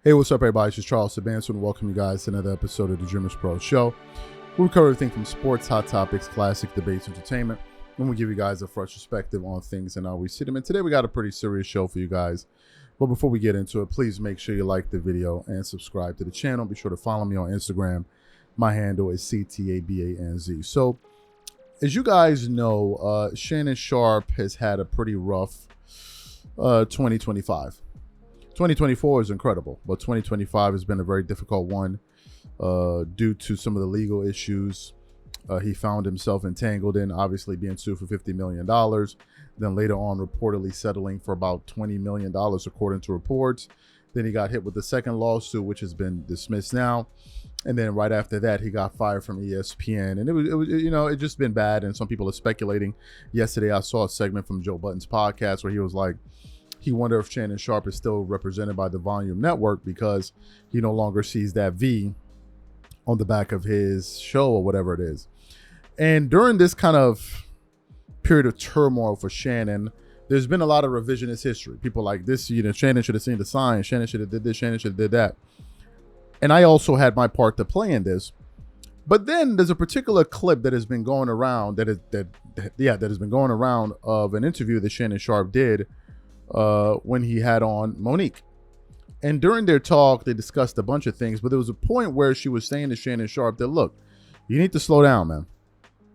Hey, what's up, everybody? It's just Charles Sabanson and welcome you guys to another episode of the DREAMERSPRO show. We cover everything from sports, hot topics, classic debates, entertainment, and we give you guys a fresh perspective on things and how we see them. And today we got a pretty serious show for you guys. But before we get into it, please make sure you like the video and subscribe to the channel. Be sure to follow me on Instagram. My handle is CTABANZ. So, as you guys know, Shannon Sharpe has had a pretty rough 2025. 2024 is incredible, but 2025 has been a very difficult one due to some of the legal issues he found himself entangled in, obviously being sued for $50 million, then later on reportedly settling for about $20 million according to reports. Then he got hit with the second lawsuit, which has been dismissed now. And then right after that, he got fired from ESPN. And it was it just been bad. And some people are speculating. Yesterday, I saw a segment from Joe Budden's podcast where he was like, he wondered if Shannon Sharpe is still represented by the Volume Network because he no longer sees that V on the back of his show or whatever it is. And during this kind of period of turmoil for Shannon, there's been a lot of revisionist history. People like this, Shannon should have seen the sign. Shannon should have did this. Shannon should have did that. And I also had my part to play in this. But then there's a particular clip that has been going around that has been going around of an interview that Shannon Sharpe did when he had on Monique. And during their talk, they discussed a bunch of things, but there was a point where she was saying to Shannon Sharpe that, look, you need to slow down, man.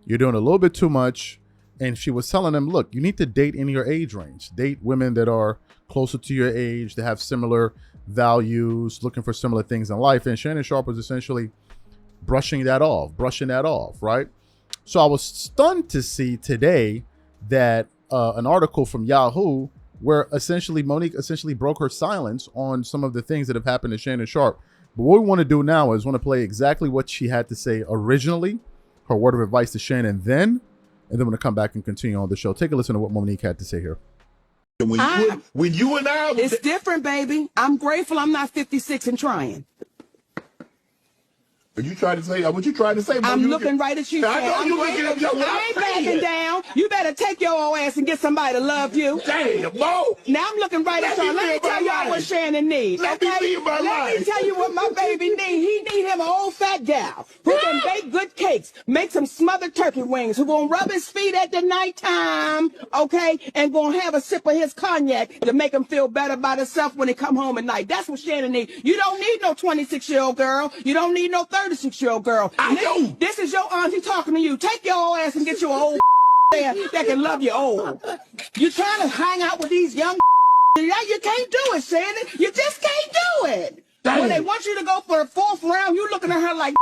You're doing a little bit too much. And she was telling him, look, you need to date in your age range. Date women that are closer to your age, that have similar values, looking for similar things in life. And Shannon Sharpe was essentially brushing that off, right? So I was stunned to see today that an article from Yahoo where essentially Monique broke her silence on some of the things that have happened to Shannon Sharpe. But what we want to do now is want to play exactly what she had to say originally, her word of advice to Shannon then, and then we're going to come back and continue on the show. Take a listen to what Monique had to say here. When you and I... It's different, baby. I'm grateful I'm not 56 and trying. What you trying to say? What you trying to say? I'm looking right at you. I know you looking at your... I ain't backing down. You better take your old ass and get somebody to love you. Damn, Mo. Now I'm looking right at y'all. Let me tell y'all what Shannon needs. Let me tell you what my baby needs. He need him an old fat gal who can bake good cakes, make some smothered turkey wings, who gonna rub his feet at the nighttime, okay, and gonna have a sip of his cognac to make him feel better about himself when he come home at night. That's what Shannon needs. You don't need no 26-year-old girl. You don't need no 36-year-old girl. This is your auntie talking to you. Take your old ass and get you an old man that can love you old. You trying to hang out with these young you can't do it, Shannon. You just can't do it. Damn. When they want you to go for the fourth round, you looking at her like,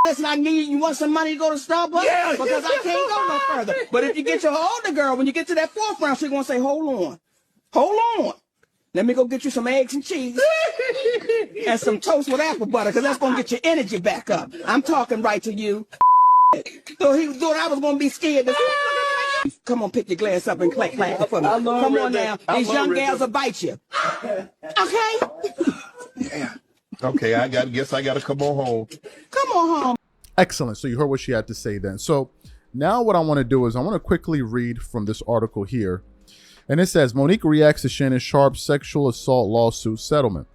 listen, I need you want some money to go to Starbucks? Yeah, because I can't go no further. But if you get your older girl, when you get to that fourth round, she's going to say, hold on. Let me go get you some eggs and cheese and some toast with apple butter, because that's going to get your energy back up. I'm talking right to you. So he thought I was going to be scared. Come on, pick your glass up and clap for me. Come on now. These young gals will bite you. Okay? Yeah. Okay, I guess I got to come on home. Come on home. Excellent. So you heard what she had to say then. So now what I want to do is I want to quickly read from this article here. And it says, Monique reacts to Shannon Sharpe's sexual assault lawsuit settlement.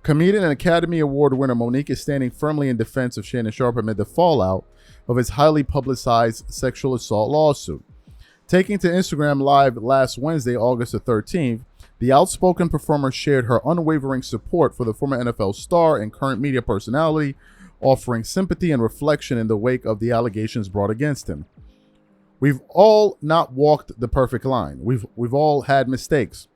Comedian and Academy Award winner Monique is standing firmly in defense of Shannon Sharpe amid the fallout of his highly publicized sexual assault lawsuit. Taking to Instagram Live last Wednesday, August the 13th, the outspoken performer shared her unwavering support for the former NFL star and current media personality, offering sympathy and reflection in the wake of the allegations brought against him. We've all not walked the perfect line. We've all had mistakes.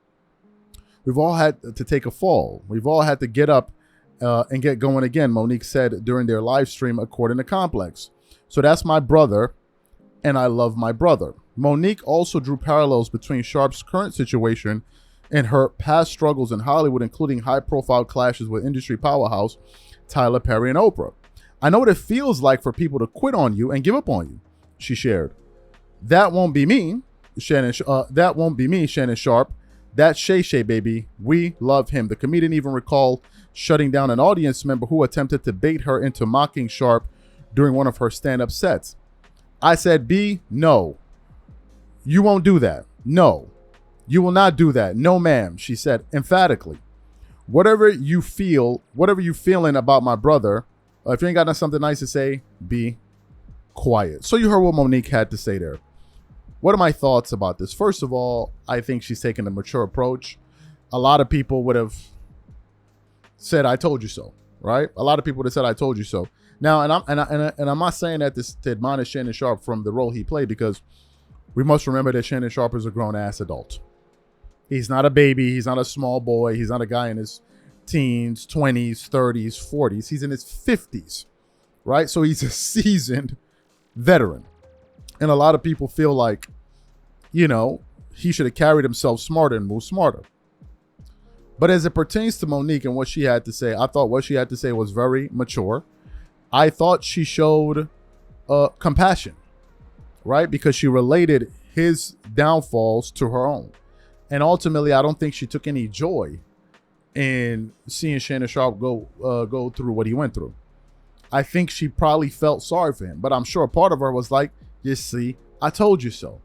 We've all had to take a fall. We've all had to get up and get going again, Monique said during their live stream, according to Complex. So that's my brother, and I love my brother. Monique also drew parallels between Sharpe's current situation and her past struggles in Hollywood, including high-profile clashes with industry powerhouse Tyler Perry and Oprah. I know what it feels like for people to quit on you and give up on you, she shared. That won't be me, Shannon Sharpe. That's Shay Shay, baby. We love him. The comedian even recalled shutting down an audience member who attempted to bait her into mocking Sharpe during one of her stand-up sets. I said, B, no. You won't do that. No. You will not do that. No, ma'am, she said emphatically. whatever you feeling about my brother, if you ain't got something nice to say, be quiet. So you heard what Monique had to say there. What are my thoughts about this? First of all, I think she's taking a mature approach. A lot of people would have said, "I told you so," right? A lot of people would have said, "I told you so." Now, and I'm not saying that to admonish Shannon Sharpe from the role he played, because we must remember that Shannon Sharpe is a grown-ass adult. He's not a baby. He's not a small boy. He's not a guy in his teens, 20s, 30s, 40s. He's in his 50s, right? So he's a seasoned veteran. And a lot of people feel like, he should have carried himself smarter and moved smarter. But as it pertains to Monique and what she had to say, I thought what she had to say was very mature. I thought she showed compassion, right? Because she related his downfalls to her own. And ultimately, I don't think she took any joy in seeing Shannon Sharpe go through what he went through. I think she probably felt sorry for him. But I'm sure a part of her was like, you see, I told you so.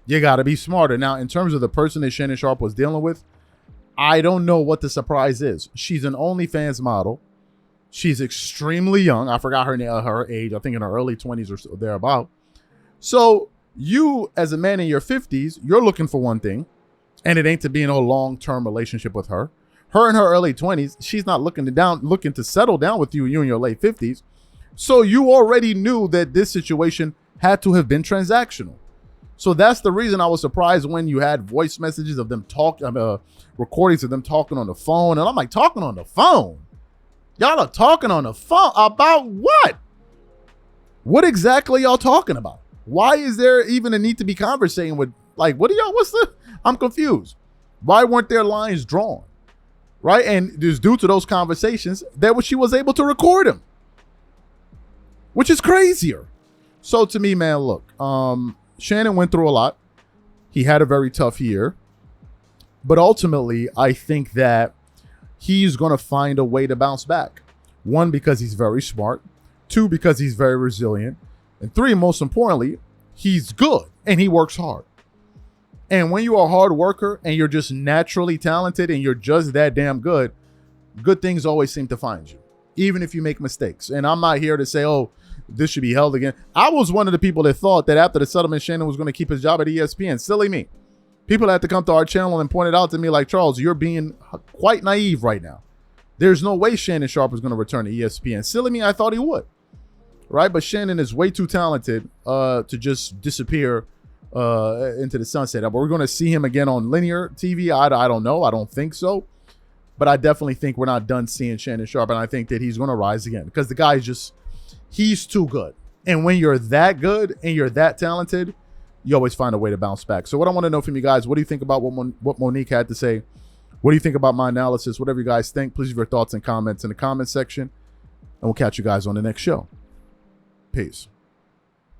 You got to be smarter. Now, in terms of the person that Shannon Sharpe was dealing with, I don't know what the surprise is. She's an OnlyFans model. She's extremely young. I forgot her age. I think in her early 20s or so, thereabout. So you, as a man in your 50s, you're looking for one thing, and it ain't to be in a long-term relationship with her. Her in her early 20s, she's not looking to settle down with you in your late 50s. So you already knew that this situation had to have been transactional. So that's the reason I was surprised when you had voice messages of them recordings of them talking on the phone. And I'm like, talking on the phone? Y'all are talking on the phone about what? What exactly y'all talking about? Why is there even a need to be conversating with, like, I'm confused. Why weren't there lines drawn? Right? And just due to those conversations, she was able to record him, which is crazier. So to me, man, look, Shannon went through a lot. He had a very tough year. But ultimately, I think that he's going to find a way to bounce back. One, because he's very smart. Two, because he's very resilient. And three, most importantly, he's good and he works hard. And when you're a hard worker and you're just naturally talented and you're just that damn good things always seem to find you, even if you make mistakes. And I'm not here to say, oh, this should be held again. I was one of the people that thought that after the settlement, Shannon was going to keep his job at ESPN. Silly me. People had to come to our channel and point it out to me like, Charles, you're being quite naive right now. There's no way Shannon Sharpe is going to return to ESPN. Silly me, I thought he would. Right? But Shannon is way too talented to just disappear into the sunset. But we're going to see him again on linear TV. I don't know. I don't think so. But I definitely think we're not done seeing Shannon Sharpe. And I think that he's going to rise again because the guy is just, he's too good. And when you're that good and you're that talented, you always find a way to bounce back. So what I want to know from you guys, what do you think about what Monique had to say? What do you think about my analysis? Whatever you guys think, please leave your thoughts and comments in the comment section. And we'll catch you guys on the next show. Peace.